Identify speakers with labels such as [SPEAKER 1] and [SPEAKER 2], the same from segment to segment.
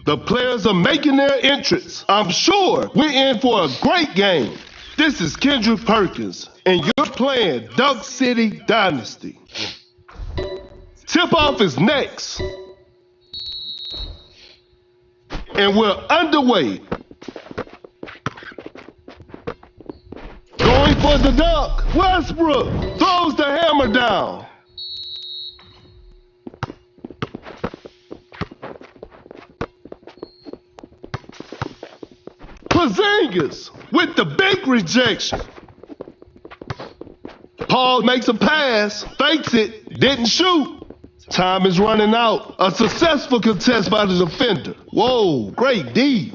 [SPEAKER 1] The players are making their entrance. I'm sure we're in for a great game. This is Kendrick Perkins, and you're playing Duck City Dynasty. Tip-off is next. And we're underway. Going for the duck. Westbrook throws the hammer down. Porzingis with the big rejection. Paul makes a pass, fakes it, didn't shoot. Time is running out. A successful contest by the defender. Whoa, great D.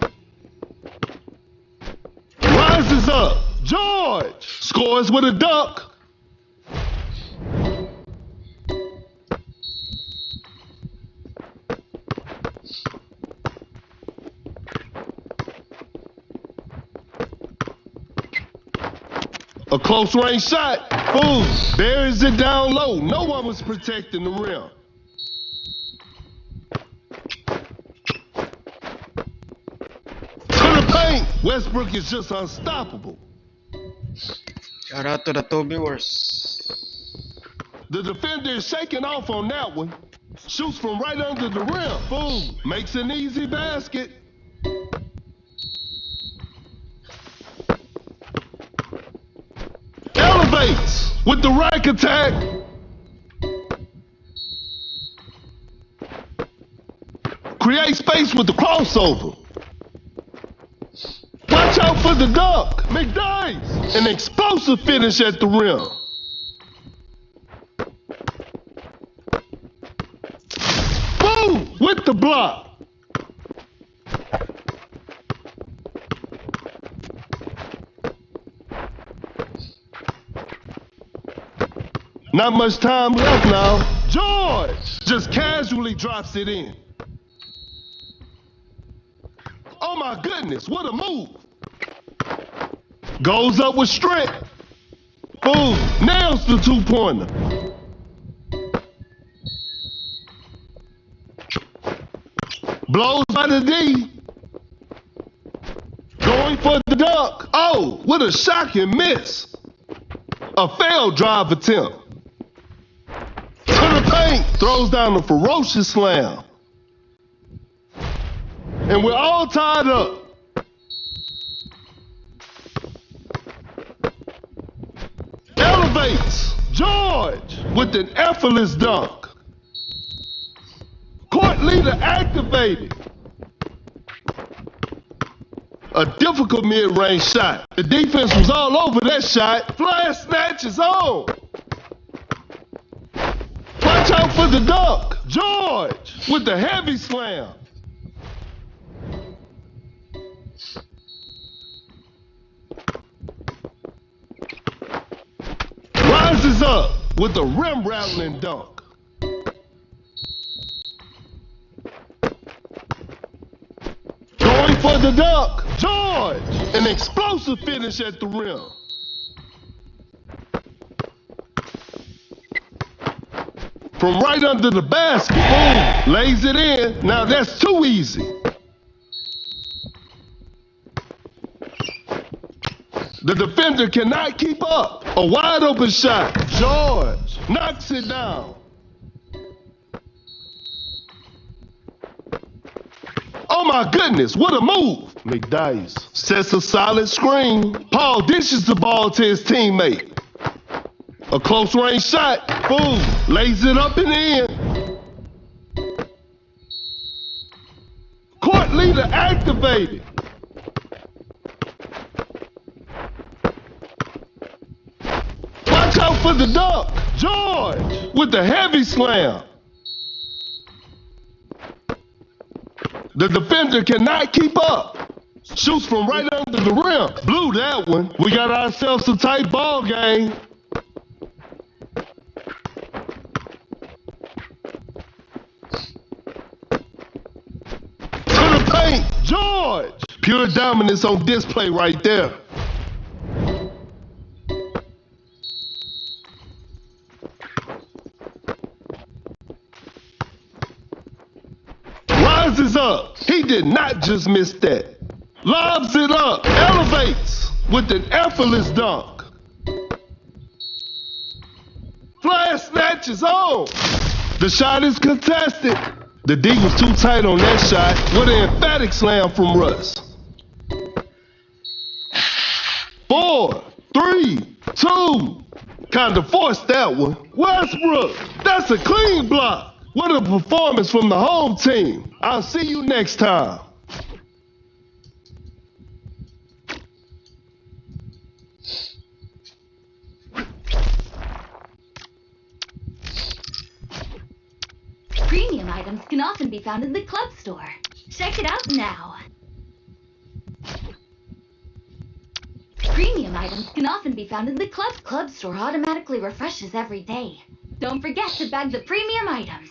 [SPEAKER 1] Rises up. George scores with a dunk. A close range shot. Boom. Buries it down low. No one was protecting the rim. To the paint. Westbrook is just unstoppable.
[SPEAKER 2] Shout out to the two viewers.
[SPEAKER 1] The defender is shaking off on that one. Shoots from right under the rim. Boom. Makes an easy basket. Elevates with the rack attack. Create space with the crossover. Watch out for the dunk. McDyess. An explosive finish at the rim. Boom! With the block. Not much time left now. George just casually drops it in. Oh my goodness, what a move. Goes up with strength. Boom, nails the two-pointer. Blows by the D. Going for the dunk. Oh, what a shocking miss. A failed drive attempt. To the paint, throws down a ferocious slam. And we're all tied up. Elevates. George with an effortless dunk. Court leader activated. A difficult mid-range shot. The defense was all over that shot. Flash snatch is on. Watch out for the dunk. George with the heavy slam. Rises up with a rim-rattling dunk. Going for the dunk. George, an explosive finish at the rim. From right under the basket, boom, lays it in. Now that's too easy. The defender cannot keep up. A wide open shot. George knocks it down. Oh my goodness, what a move. McDyess sets a solid screen. Paul dishes the ball to his teammate. A close range shot. Boom, lays it up and in. Court leader activated. Watch out for the dunk. George with the heavy slam. The defender cannot keep up. Shoots from right under the rim. Blew that one. We got ourselves a tight ball game. To the paint. George. Pure dominance on display right there. Powers is up. He did not just miss that. Lobs it up. Elevates with an effortless dunk. Flash snatch is on. The shot is contested. The D was too tight on that shot with an emphatic slam from Russ. 4, 3, 2. Kinda forced that one. Westbrook, that's a clean block. What a performance from the home team. I'll see you next time.
[SPEAKER 3] Premium items can often be found in the club store. Check it out now. Premium items can often be found in the club store. Automatically refreshes every day. Don't forget to bag the premium items.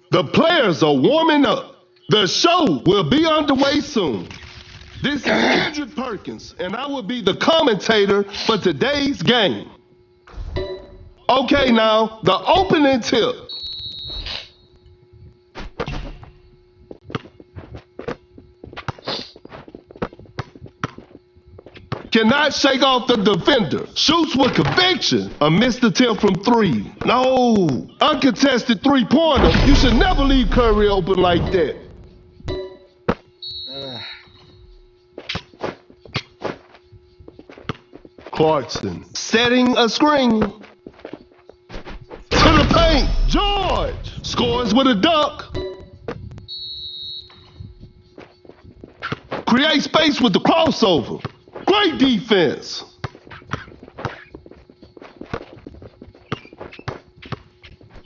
[SPEAKER 1] The players are warming up. The show will be underway soon. This is Kendrick Perkins, and I will be the commentator for today's game. Okay, now, the opening tip. Cannot shake off the defender. Shoots with conviction. A missed attempt from 3. No. Uncontested three-pointer. You should never leave Curry open like that. Clarkson setting a screen. To the paint. George scores with a dunk. Create space with the crossover. Great defense.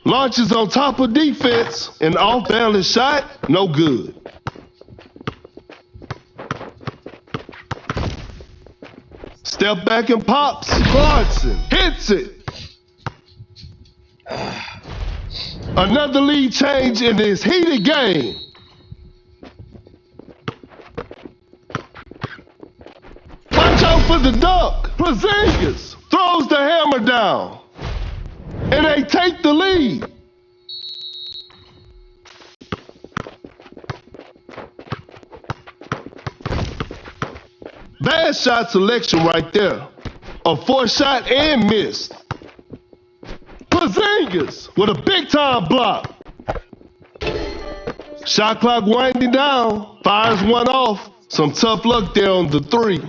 [SPEAKER 1] Launches on top of defense. An off-balance shot, no good. Step back and pops. Clarkson hits it. Another lead change in this heated game. for the dunk. Porzingis throws the hammer down. And they take the lead. Bad shot selection right there. A forced shot and missed. Porzingis with a big time block. Shot clock winding down. Fires one off. Some tough luck there on the three.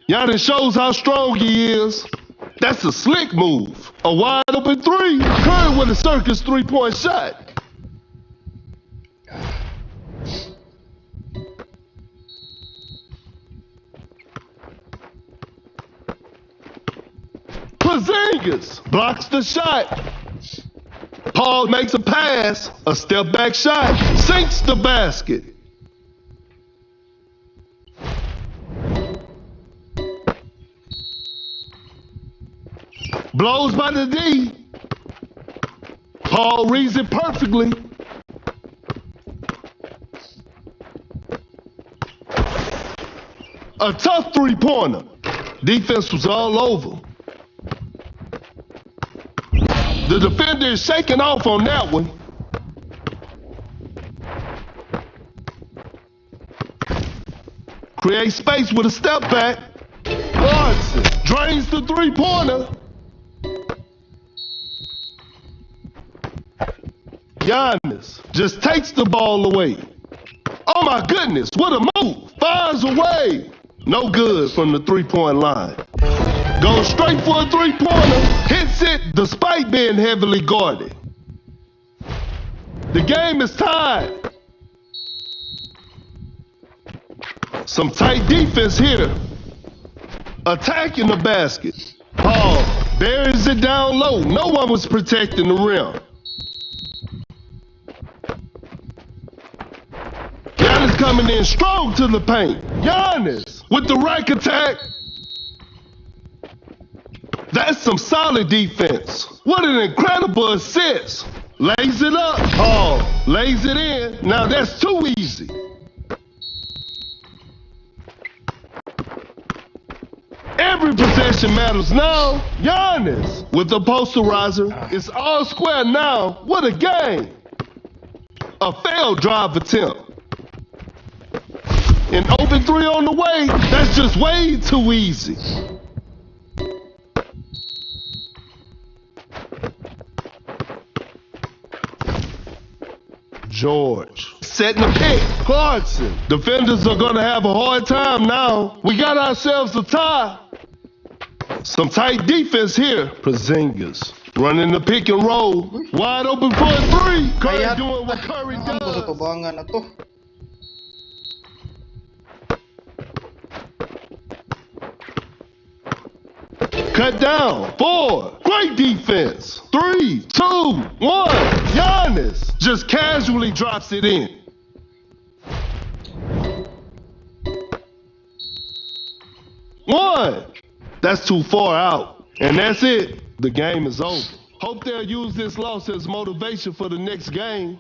[SPEAKER 1] Giannis shows how strong he is. That's a slick move. A wide open three. Curry with a circus three-point shot. Porzingis blocks the shot. Paul makes a pass. A step back shot. Sinks the basket. Blows by the D. Paul reads it perfectly. A tough three-pointer. Defense was all over. The defender is shaking off on that one. Creates space with a step back. Clarkson drains the three-pointer. Giannis just takes the ball away. Oh my goodness, what a move. Fires away. No good from the three-point line. Goes straight for a three-pointer. Hits it despite being heavily guarded. The game is tied. Some tight defense here. Attacking the basket. Paul buries it down low. No one was protecting the rim. Giannis coming in strong to the paint. Giannis with the rack attack. That's some solid defense. What an incredible assist. Lays it up. Paul lays it in. Now that's too easy. Every possession matters now. Giannis with the posterizer. It's all square now. What a game. A failed drive attempt. An open three on the way. That's just way too easy. George setting the pick. Clarkson. Defenders are going to have a hard time now. We got ourselves a tie. Some tight defense here. Porzingis running the pick and roll. Wide open for a three. Curry doing what Curry does. Cut down. 4. Great defense. 3, 2, 1. Giannis just casually drops it in. One. That's too far out. And that's it. The game is over. Hope they'll use this loss as motivation for the next game.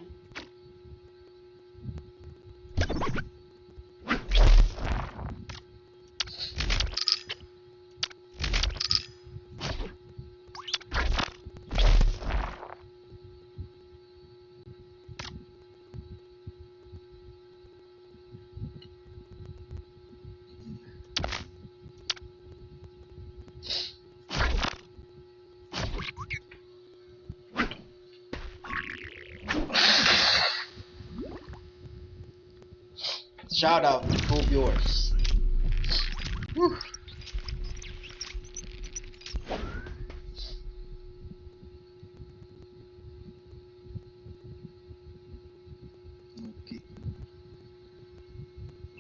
[SPEAKER 2] Shout out to Prove Yours. Whew. Okay.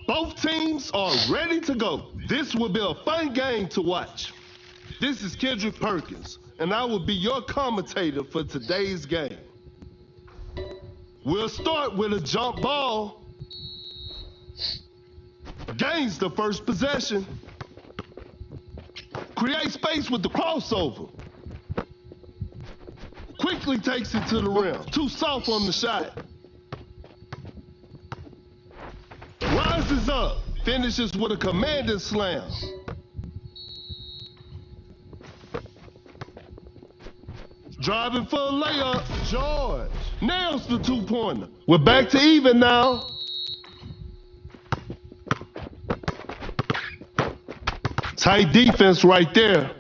[SPEAKER 1] Both teams are ready to go. This will be a fun game to watch. This is Kendrick Perkins, and I will be your commentator for today's game. We'll start with a jump ball. Gains the first possession. Create space with the crossover. Quickly takes it to the rim. Too soft on the shot. Rises up. Finishes with a commanding slam. Driving for a layup. George nails the two-pointer. We're back to even now. Tight defense right there.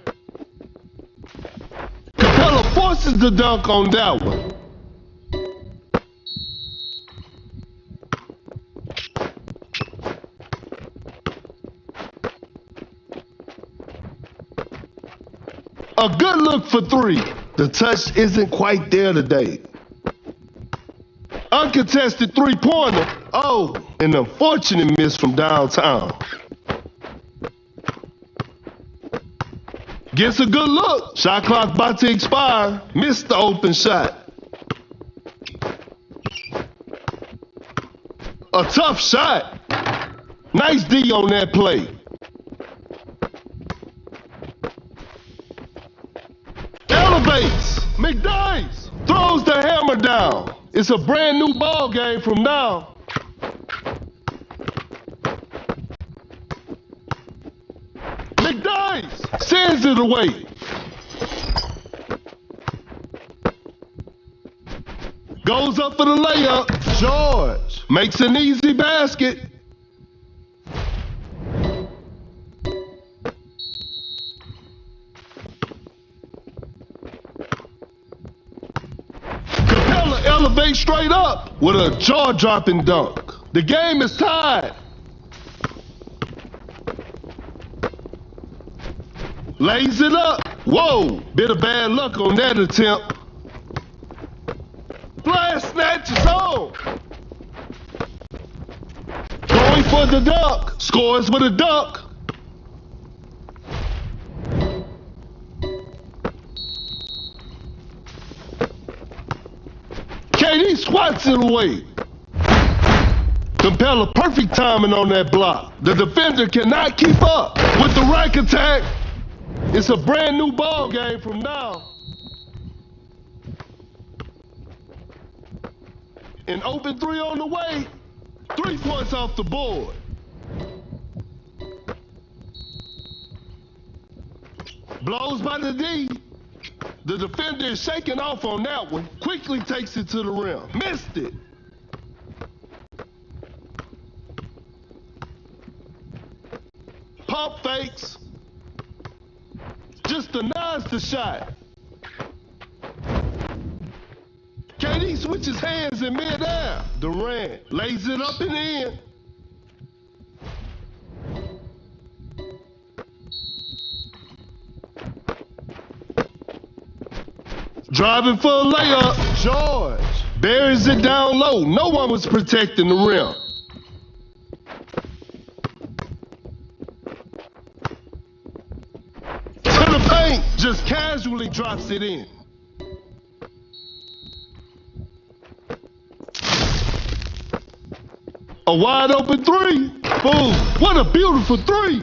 [SPEAKER 1] Capella forces the dunk on that one. A good look for three. The touch isn't quite there today. Uncontested three-pointer. Oh, an unfortunate miss from downtown. Gets a good look. Shot clock about to expire. Missed the open shot. A tough shot. Nice D on that play. Elevates. McDice throws the hammer down. It's a brand new ball game from now. McDice sends it away. Goes up for the layup. George makes an easy basket. Capella elevates straight up with a jaw-dropping dunk. The game is tied. Lays it up. Whoa, bit of bad luck on that attempt. Flash snatches on. Going for the dunk. Scores with a dunk. KD swats it away. Capella perfect timing on that block. The defender cannot keep up with the rack attack. It's a brand new ball game from now. An open three on the way. 3 points off the board. Blows by the D. The defender is shaking off on that one. Quickly takes it to the rim. Missed it. Pump fakes. Just denies the shot. KD switches hands in midair. Durant lays it up and in. Driving for a layup. George buries it down low. No one was protecting the rim. To the paint. Just casually drops it in. A wide open three. Boom. What a beautiful three.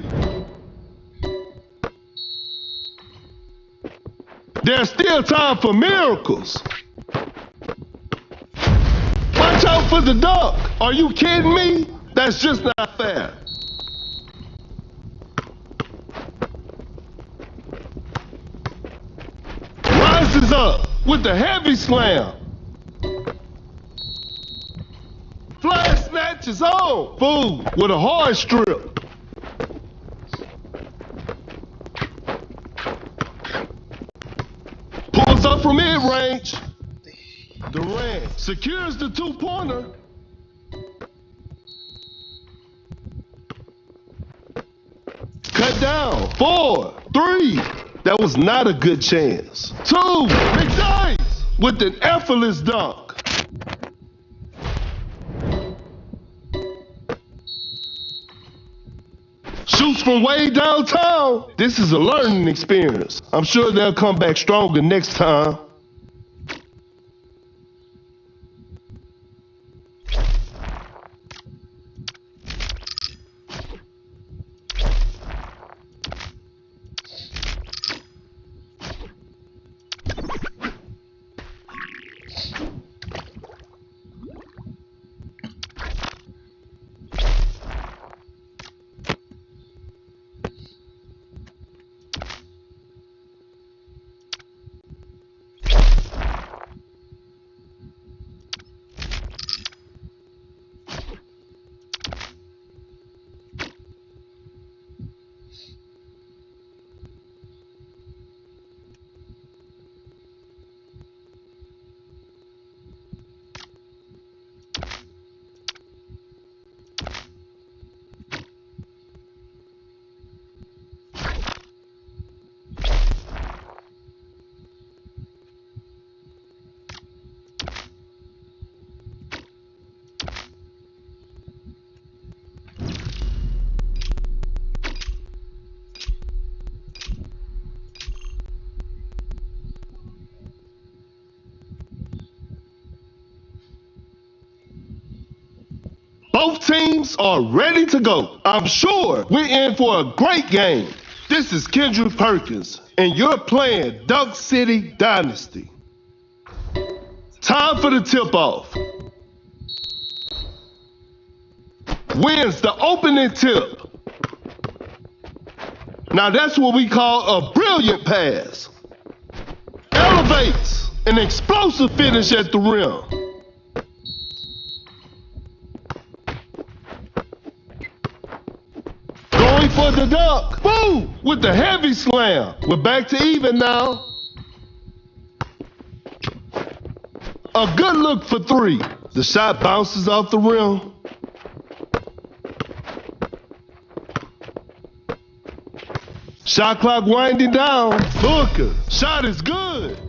[SPEAKER 1] There's still time for miracles. Watch out for the dunk. Are you kidding me? That's just not fair. Rises up with the heavy slam. Flash snatches on. Boom, with a hard strip. Pulls up from mid-range. Durant secures the two-pointer. Cut down. 4, 3. That was not a good chance. 2. McDice with an effortless dunk. Shoots from way downtown. This is a learning experience. I'm sure they'll come back stronger next time. Both teams are ready to go. I'm sure we're in for a great game. This is Kendrick Perkins, and you're playing Dunk City Dynasty. Time for the tip-off. Wins the opening tip. Now that's what we call a brilliant pass. Elevates an explosive finish at the rim. Going for the dunk. Boom! With the heavy slam. We're back to even now. A good look for three. The shot bounces off the rim. Shot clock winding down. Booker. Shot is good.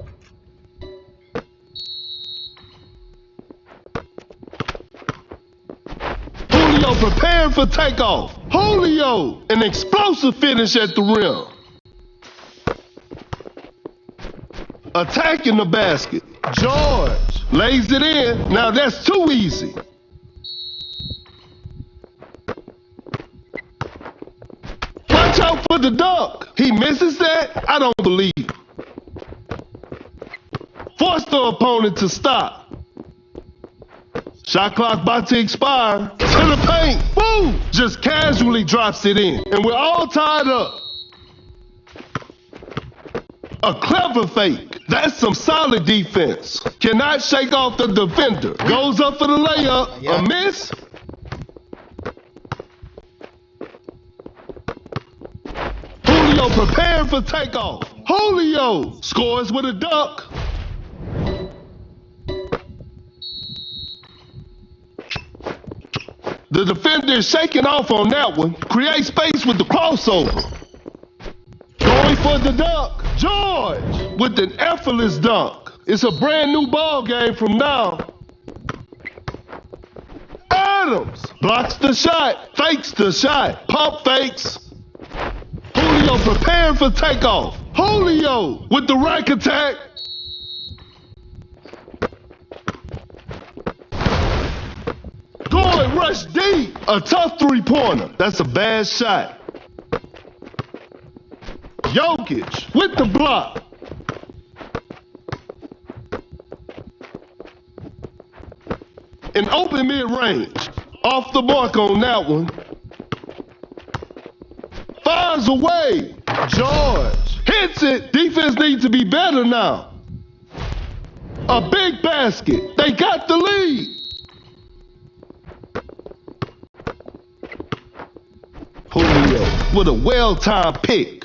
[SPEAKER 1] Julio preparing for takeoff. Julio. An explosive finish at the rim. Attacking the basket. George lays it in. Now that's too easy. Watch out for the dunk. He misses that? I don't believe it. Force the opponent to stop. Shot clock about to expire. To the paint. Boom! Just casually drops it in. And we're all tied up. A clever fake. That's some solid defense. Cannot shake off the defender. Goes up for the layup. A miss. Julio preparing for takeoff. Julio scores with a dunk. The defender is shaking off on that one. Create space with the crossover. Going for the dunk. George with an effortless dunk. It's a brand new ball game from now. Adams blocks the shot. Fakes the shot. Pump fakes. Julio preparing for takeoff. Julio with the rack attack. Going rush deep. A tough three-pointer. That's a bad shot. Jokic with the block. An open mid-range. Off the mark on that one. Fires away. George hits it. Defense needs to be better now. A big basket. They got the lead. Julio with a well-timed pick.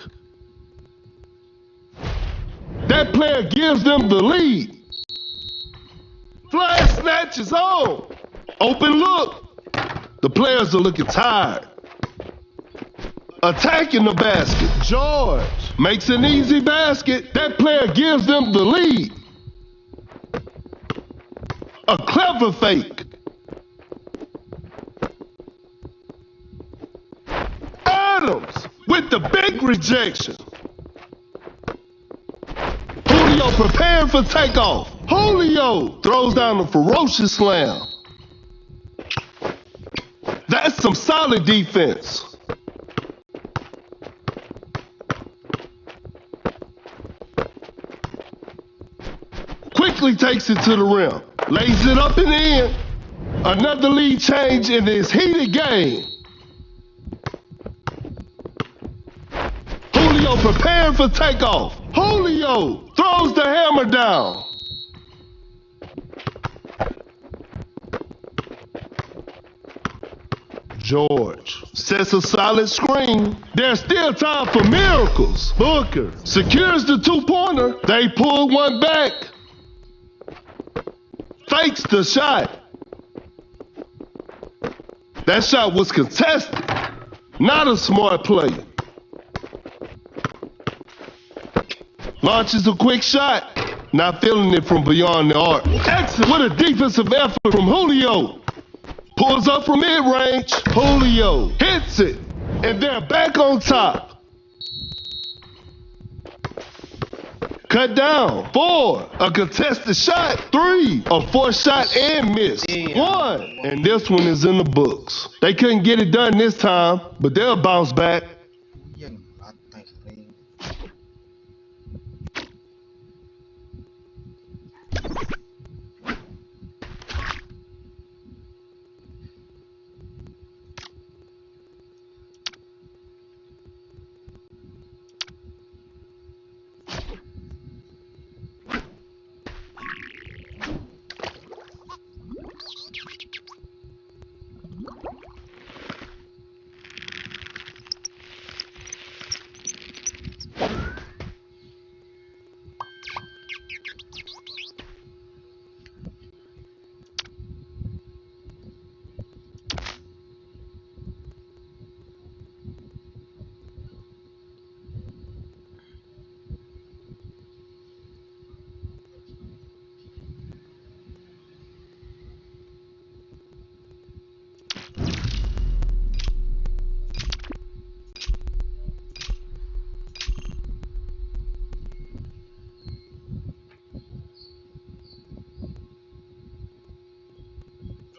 [SPEAKER 1] That player gives them the lead. Flash snatch is on. Open look. The players are looking tired. Attacking the basket. George makes an easy basket. That player gives them the lead. A clever fake. Adams with the big rejection. Julio preparing for takeoff. Julio throws down a ferocious slam. That's some solid defense. Quickly takes it to the rim. Lays it up and in. Another lead change in this heated game. Julio preparing for takeoff. Julio throws the hammer down. George sets a solid screen. There's still time for miracles. Booker secures the two-pointer. They pull one back. Fakes the shot. That shot was contested. Not a smart play. Launches a quick shot. Not feeling it from beyond the arc. Exit with a defensive effort from Julio. Pulls up from mid-range. Julio hits it. And they're back on top. cut down. 4, a contested shot. 3, a forced shot and miss. 1, and this one is in the books. They couldn't get it done this time, but they'll bounce back.
[SPEAKER 2] Yan, atay kering.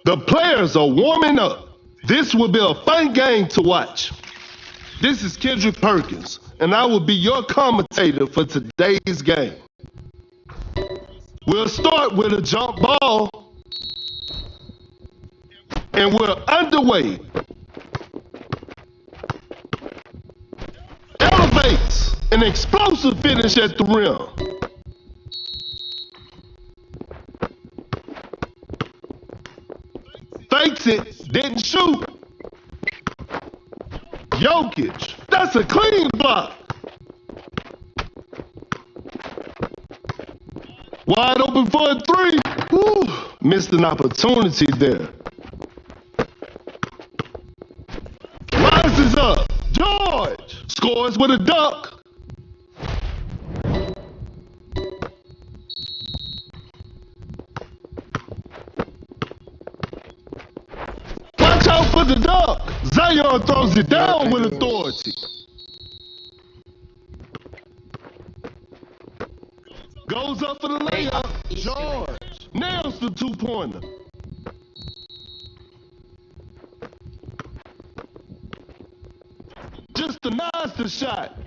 [SPEAKER 1] The players are warming up. This will be a fun game to watch. This is Kendrick Perkins, and I will be your commentator for today's game. We'll start with a jump ball, and we're underway. Elevates, an explosive finish at the rim. Fakes it, didn't shoot. Jokic, that's a clean block. Wide open for a 3. Woo, missed an opportunity there. Rises up, George, scores with a dunk. Watch out for the dunk. Zion throws it down with authority. Goes up for the layup. George nails the 2-pointer. Just denies the shot.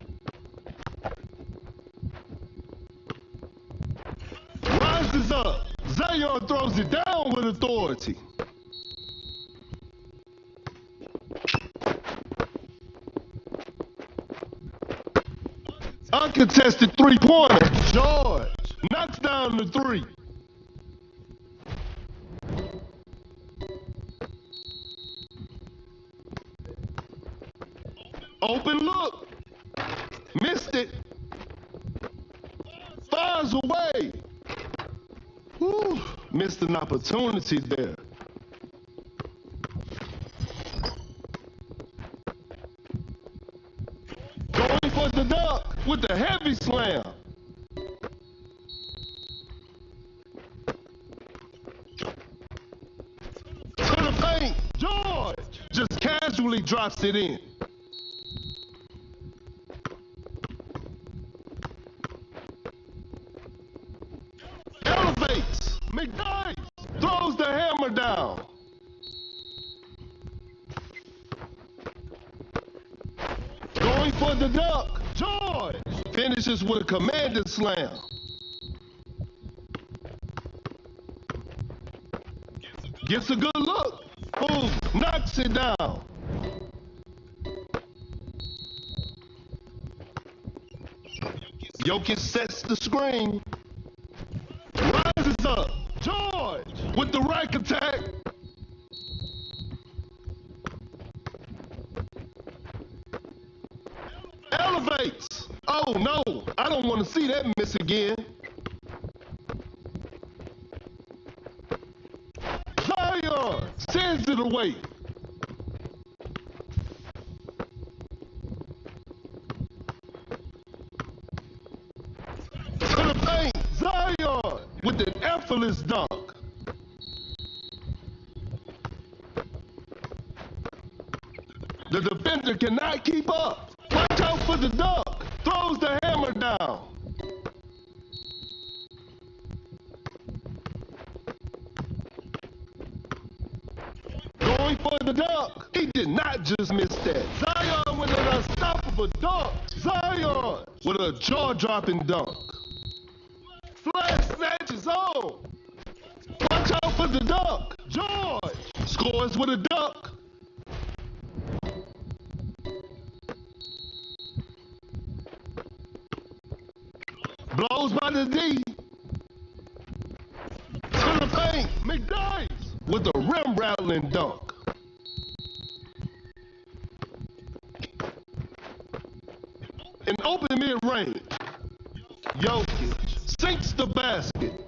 [SPEAKER 1] Rises up. Zion throws it down with authority. Uncontested 3-pointer. George knocks down the 3. Open look. Missed it. Fires away. Whew. Missed an opportunity there. Going for the dunk with the heavy slam. To the paint. George just casually drops it in. Elevates. McKnight throws the hammer down. Going for the dunk. George finishes with a commanding slam. Gets a good look. Boom. Knocks it down. Jokic sets the screen. Rises up. George with the rack attack. Elevates. Oh no, I don't want to see that miss again. Zion sends it away. To the paint, Zion with an effortless dunk. The defender cannot keep up. Watch out for the dunk. Throws the hammer down. for the dunk. He did not just miss that. Zion with an unstoppable dunk. Zion with a jaw-dropping dunk. Flash snatches on. Watch out for the dunk. George scores with a dunk. Blows by the D. To the paint. McDice with a rim-rattling dunk. An open mid-range. Jokic sinks the basket.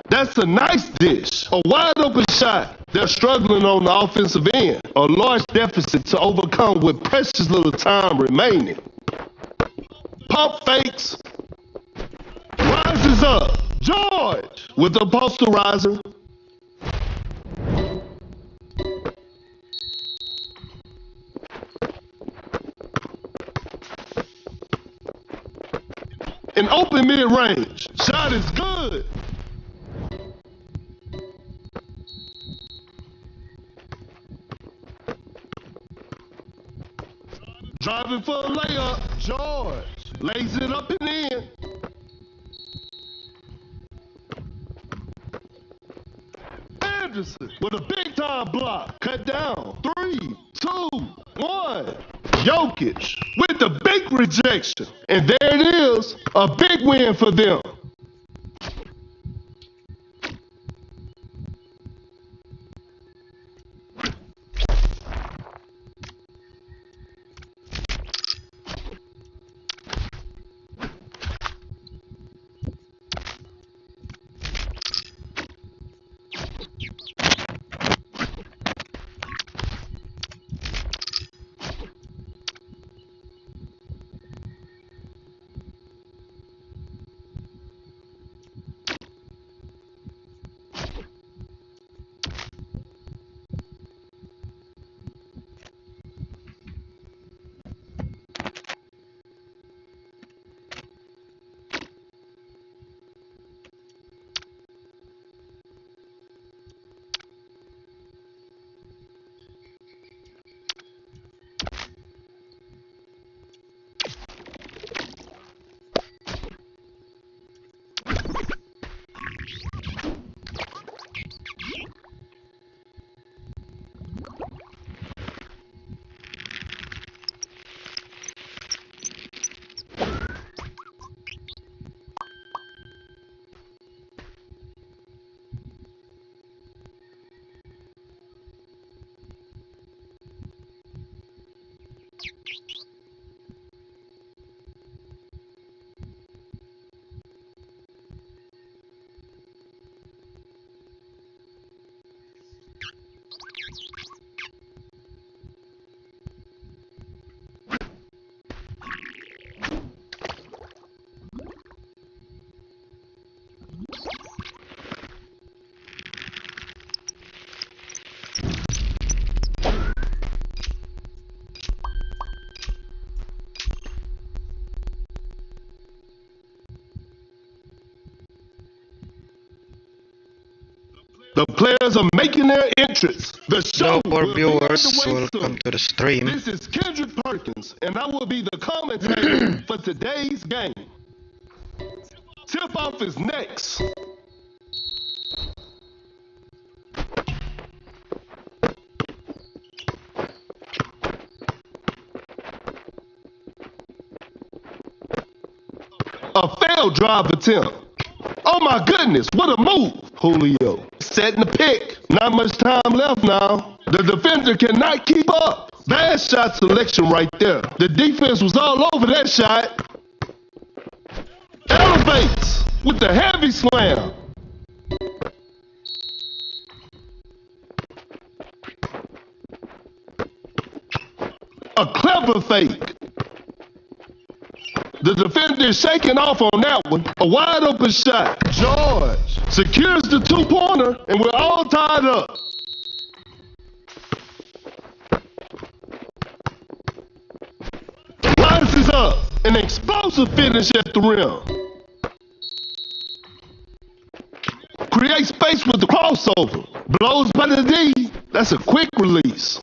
[SPEAKER 1] That's a nice dish. A wide open shot. They're struggling on the offensive end. A large deficit to overcome with precious little time remaining. Pump fakes. Rises up. George with the posterizer. An open mid-range. Shot is good. Driving for a layup. George lays it up and in. Anderson with a big-time block. Cut down. 3, 2, 1. Jokic with the big rejection. And there it is. A big win for them. The players are making their entrance. The show
[SPEAKER 2] Hello, our
[SPEAKER 1] will be
[SPEAKER 2] viewers.
[SPEAKER 1] underway
[SPEAKER 2] Welcome
[SPEAKER 1] soon.
[SPEAKER 2] to the stream.
[SPEAKER 1] This is Kendrick Perkins, and I will be the commentator for today's game. Tip-off is next. A failed drive attempt. Oh my goodness, what a move. Julio setting the pick. Not much time left now. The defender cannot keep up. Bad shot selection right there. The defense was all over that shot. Elevates with the heavy slam. A clever fake. The defender is shaking off on that one. A wide open shot. George secures the two-pointer, and we're all tied up. Rises up. An explosive finish at the rim. Create space with the crossover. Blows by the D. That's a quick release.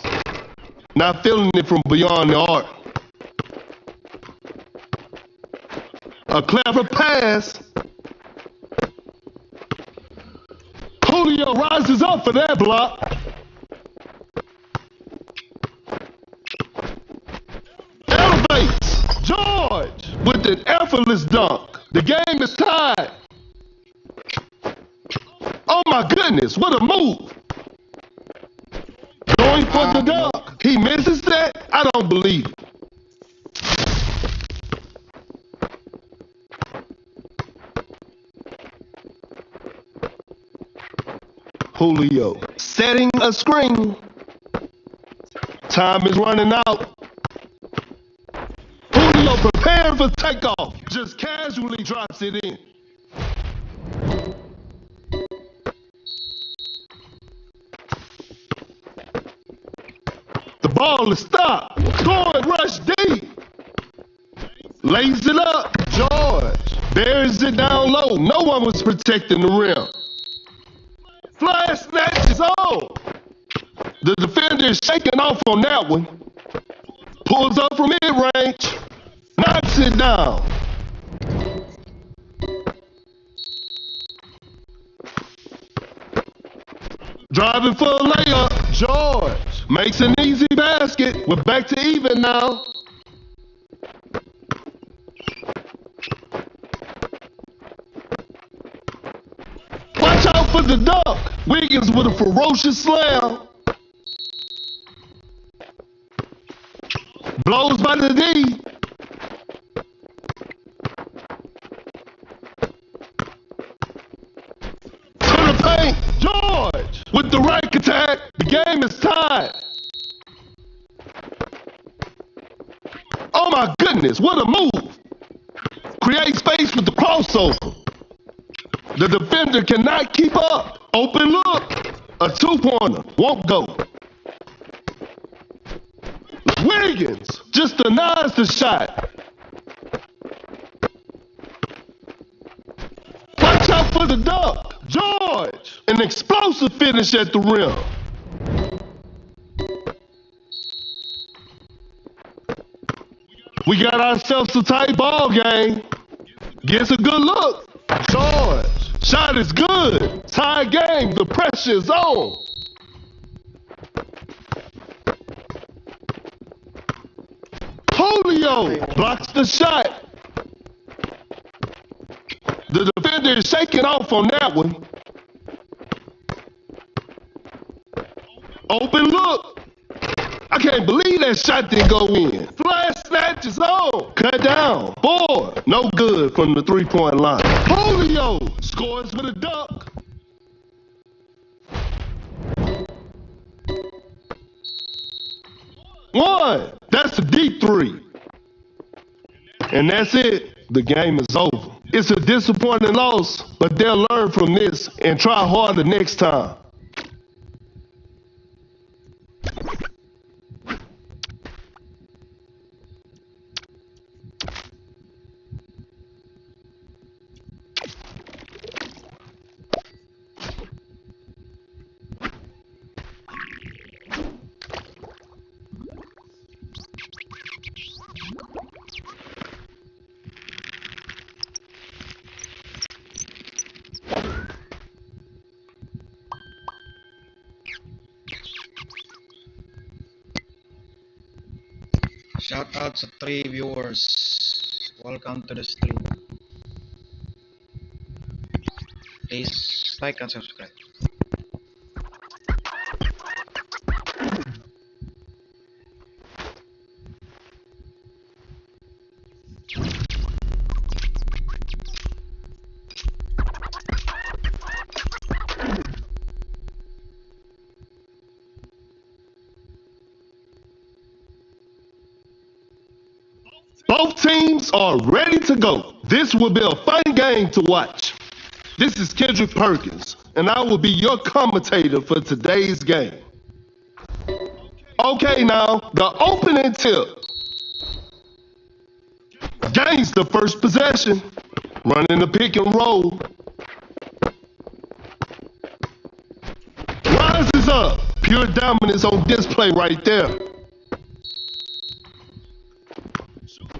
[SPEAKER 1] Not feeling it from beyond the arc. A clever pass. Julio rises up for that block. Elevates. George with an effortless dunk. The game is tied. Oh my goodness, what a move. Going for the dunk. He misses that? I don't believe it. Julio setting a screen. Time is running out. Julio preparing for takeoff. Just casually drops it in. The ball is stopped. Scoring rush deep. Lays it up. George buries it down low. No one was protecting the rim. Flash snatch is on. The defender is shaking off on that one. Pulls up from mid-range. Knocks it down. Driving for a layup. George makes an easy basket. We're back to even now. Watch out for the dunk. Wiggins with a ferocious slam. Blows by the D. To the paint. George with the right attack. The game is tied. Oh my goodness, what a move. Create space with the crossover. The defender cannot keep up. Open look. A two-pointer. Won't go. Wiggins just denies the shot. Watch out for the dunk. George, an explosive finish at the rim. We got ourselves a tight ball game. Gets a good look. George, shot is good. Tie game, the pressure is on. Julio blocks the shot. The defender is shaking off on that one. Open look. I can't believe that shot didn't go in. Flash snatch is on. Cut down. Board. No good from the three-point line. Julio scores with a dunk. One. That's a deep three. And that's it. The game is over. It's a disappointing loss, but they'll learn from this and try harder next time.
[SPEAKER 2] Shout out sa 3 viewers. Welcome to the stream. Please like and subscribe.
[SPEAKER 1] Both teams are ready to go. This will be a fun game to watch. This is Kendrick Perkins, and I will be your commentator for today's game. Okay, now, the opening tip. Gains the first possession, running the pick and roll. dominance on display right there.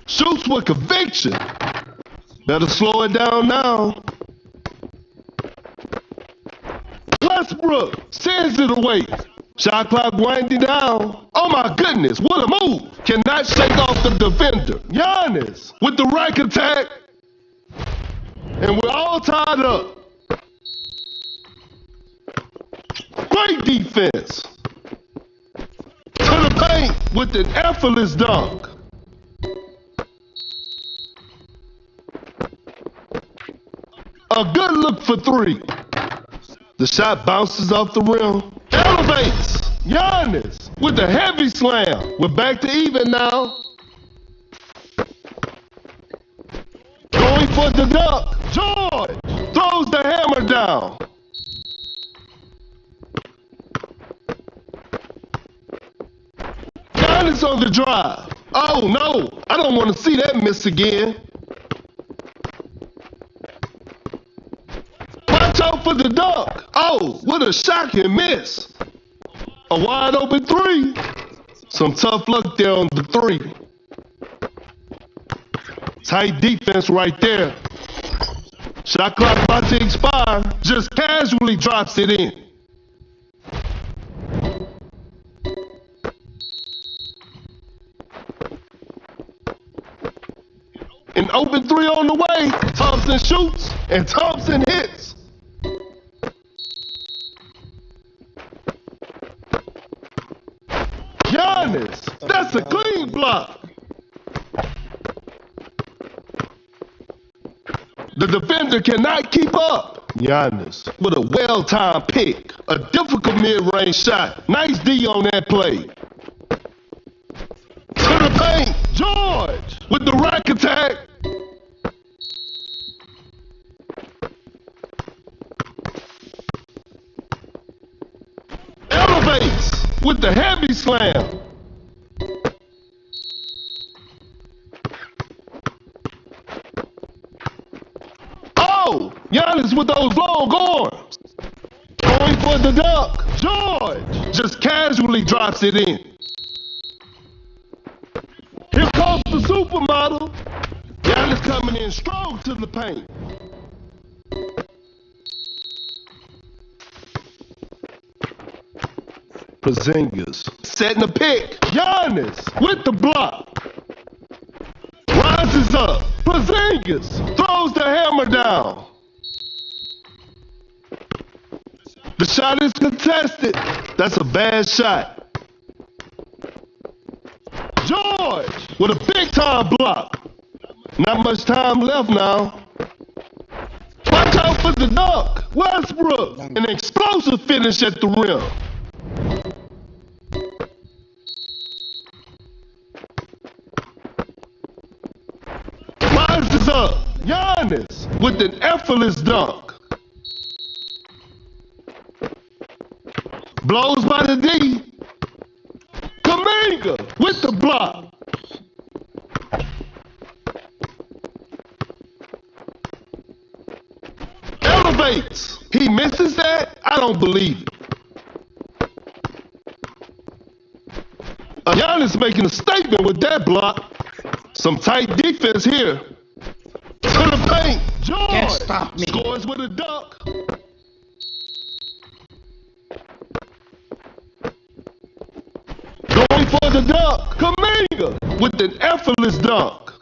[SPEAKER 1] Shoots with conviction. Better slow it down now. Westbrook sends it away. Shot clock winding down. Oh my goodness, what a move. Cannot shake off the defender. Giannis with the rack attack. And we're all tied up. Great defense. To the paint with an effortless dunk. A good look for three. The shot bounces off the rim. Elevates. Giannis with a heavy slam. We're back to even now. Going for the dunk. George throws the hammer down. Giannis on the drive. Oh no, I don't want to see that miss again. Watch out for the dunk. Oh, what a shocking miss. A wide open three. Some tough luck there on the three. Tight defense right there. Shot clock about to expire. Just casually drops it in. An open three on the way. Thompson shoots and Thompson hits. Giannis, that's a clean block. The defender cannot keep up. Giannis with a well-timed pick. A difficult mid-range shot. Nice D on that play. To the paint. George with the rack attack. Elevates with the heavy slam. Oh, Giannis with those long arms. Going for the dunk. George just casually drops it in. Here comes the supermodel. Giannis coming in strong to the paint. Porzingis setting the pick. Giannis with the block. Rises up. Porzingis throws the hammer down. The shot is contested. That's a bad shot. George with a big time block. Not much time left now. Watch out for the dunk. Westbrook. An explosive finish at the rim. Rises up. Giannis with an effortless dunk. Blows by the D. Kaminga with the block. Elevates. He misses that? I don't believe it. Giannis making a statement with that block. Some tight defense here. To the paint.
[SPEAKER 2] Can't
[SPEAKER 1] George
[SPEAKER 2] stop me.
[SPEAKER 1] scores with a dunk. Going for the dunk. Kaminga with an effortless dunk.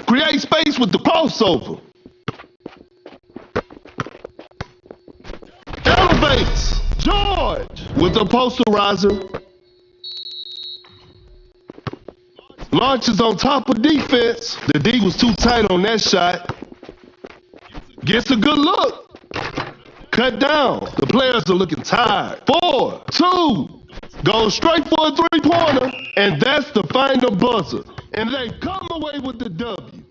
[SPEAKER 1] Create space with the crossover. Elevates. George with the posterizer. Launches on top of defense. The D was too tight on that shot. Gets a good look. Cut down. The players are looking tired. 4, 2. Goes straight for a three-pointer. And that's the final buzzer. And they come away with the W.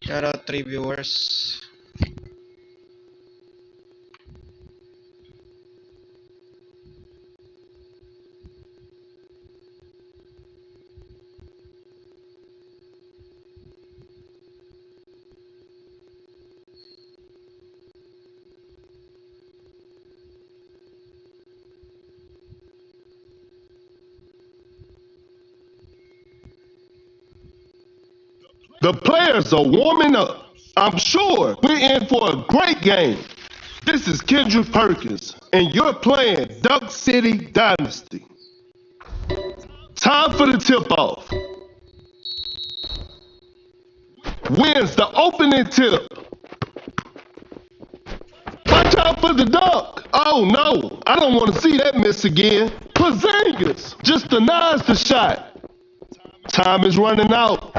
[SPEAKER 2] Shout out 3 viewers.
[SPEAKER 1] The players are warming up. I'm sure we're in for a great game. This is Kendrick Perkins, and you're playing Duck City Dynasty. Time for the tip-off. Wins the opening tip. Watch out for the duck. Oh no, I don't want to see that miss again. Porzingis just denies the shot. Time is running out.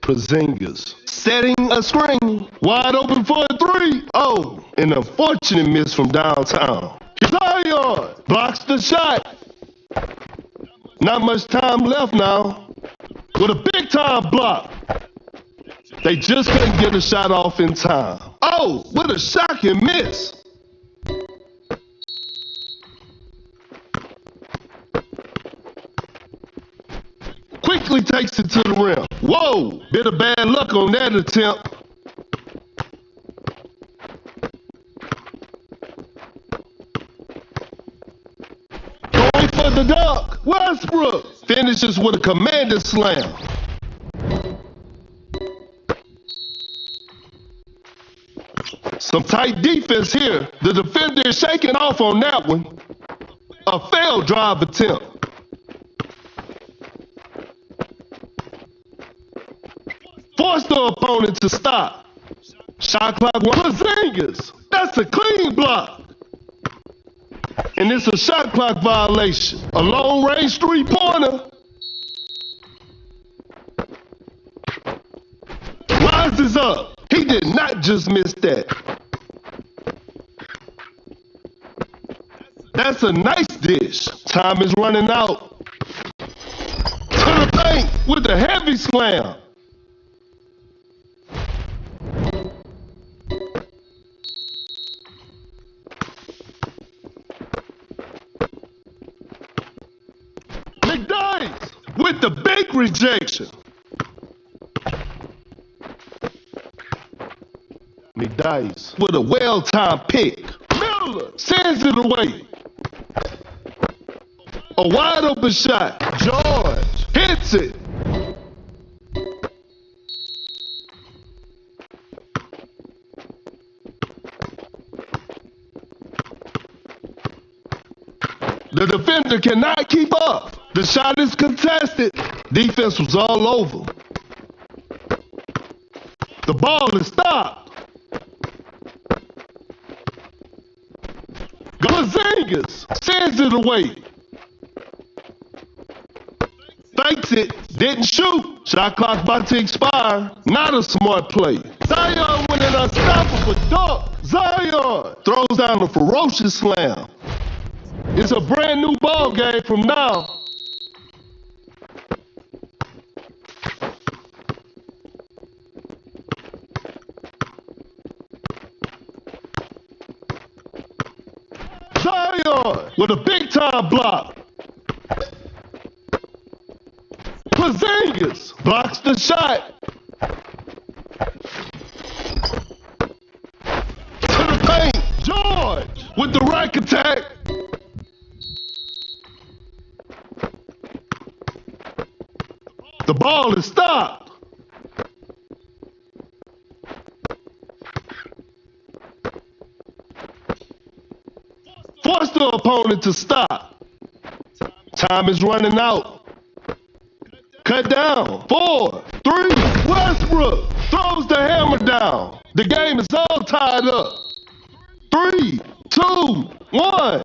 [SPEAKER 1] Porzingis setting a screen. Wide open for a three. Oh, an unfortunate miss from downtown. Zion blocks the shot. Not much time left now. With a big time block. They just couldn't get a shot off in time. Oh, what a shocking miss. Quickly takes it to the rim. Whoa, bit of bad luck on that attempt. Going for the dunk. Westbrook finishes with a commanding slam. Some tight defense here. The defender is shaking off on that one. A failed drive attempt. Forced the opponent to stop. Shot clock one. Porzingis. That's a clean block. And it's a shot clock violation. A long range three-pointer. Rises up. He did not just miss that. That's a nice dish. Time is running out. To the paint with a heavy slam. McDyess with the big rejection. McDyess with a well-timed pick. Miller sends it away. A wide open shot. George hits it. The defender cannot keep up. The shot is contested. Defense was all over. The ball is stopped. Porzingis sends it away. Fakes it, didn't shoot. Shot clock about to expire. Not a smart play. Zion with an unstoppable dunk. Zion throws down a ferocious slam. It's a brand new ball game from now. Zion with a big time block. Porzingis blocks the shot. To the paint. George with the rack attack. The ball is stopped. Force the opponent to stop. Time is running out. Cut down. 4, 3. Westbrook throws the hammer down. The game is all tied up. 3, 2, 1.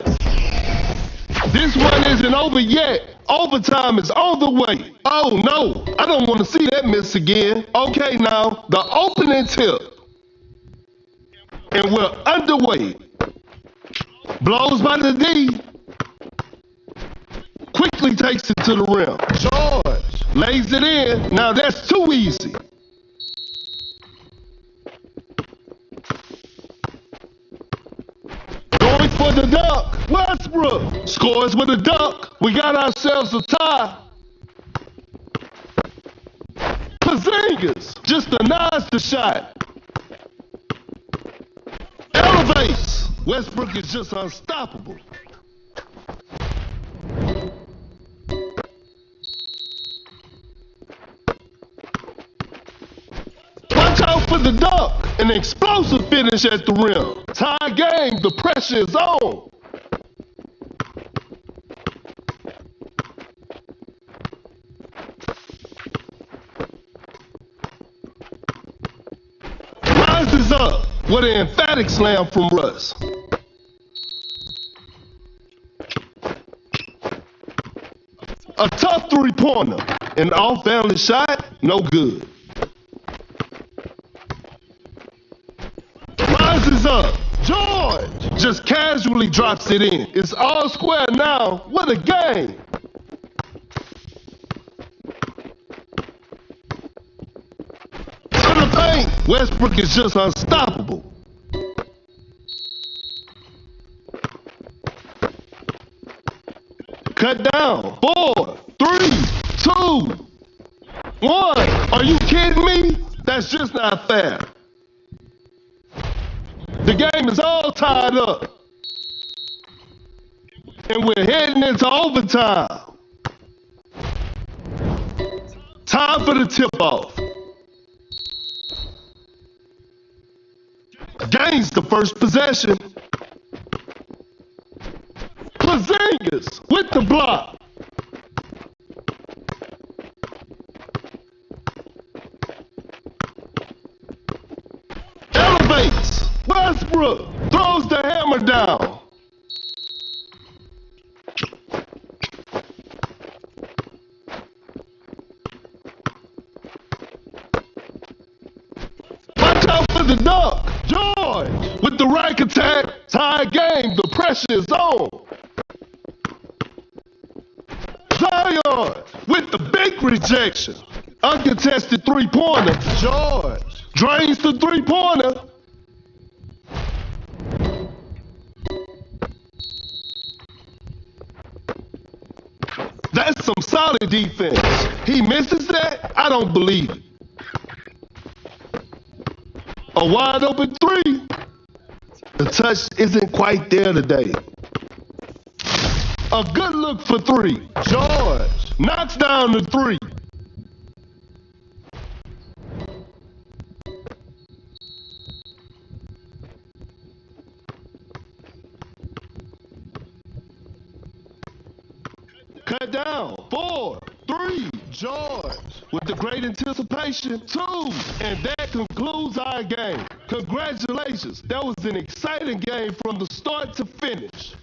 [SPEAKER 1] This one isn't over yet. Overtime is on the way. Oh no, I don't want to see that miss again. Okay, now, the opening tip. And we're underway. Blows by the D. Quickly takes it to the rim. George lays Lays it in. Now that's too easy. Going for the dunk. Westbrook scores with a dunk. We got ourselves a tie. Porzingis just denies the shot. Elevates. Westbrook is just unstoppable. Watch out for the dunk. An explosive finish at the rim. Tie game. The pressure is on. Rises up with an emphatic slam from Russ. A tough three-pointer. An off-balance shot, no good. Rises up. George just casually drops it in. It's all square now. What a game. To the paint. Westbrook is just unstoppable. Cut down. 4, 3, 2, 1. Are you kidding me? That's just not fair. The game is all tied up. And we're heading into overtime. Time for the tip-off. Gains the first possession. Porzingis with the block. Elevates. Westbrook throws the hammer down. Watch out for the dunk. George with the rack attack. Tie game. The pressure is on. Zion with the big rejection. Uncontested three-pointer. George drains the three-pointer. That's some solid defense. He misses that? I don't believe it. A wide open three. The touch isn't quite there today. A good look for three. George knocks down the three. Cut down. 4, 3. George with the great anticipation. 2. And that concludes our game. Congratulations. That was an exciting game from the start to finish.